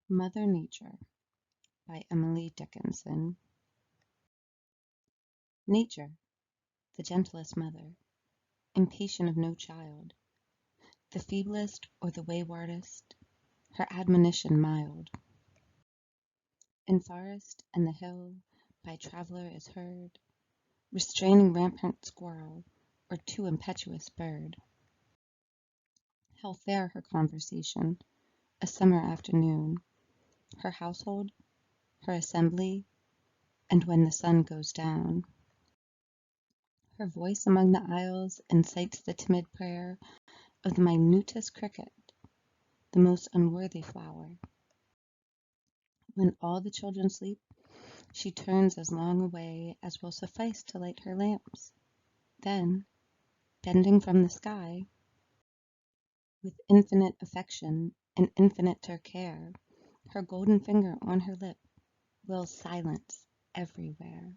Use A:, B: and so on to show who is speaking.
A: Mother Nature by Emily Dickinson. Nature, the gentlest mother, impatient of no child, the feeblest or the waywardest, her admonition mild. In forest and the hill, by traveller is heard, restraining rampant squirrel, or too impetuous bird. How fair her conversation, a summer afternoon, her household, her assembly, and when the sun goes down. Her voice among the isles incites the timid prayer of the minutest cricket, the most unworthy flower. When all the children sleep, she turns as long away as will suffice to light her lamps. Then, bending from the sky, with infinite affection and infiniter care, her golden finger on her lip wills silence everywhere.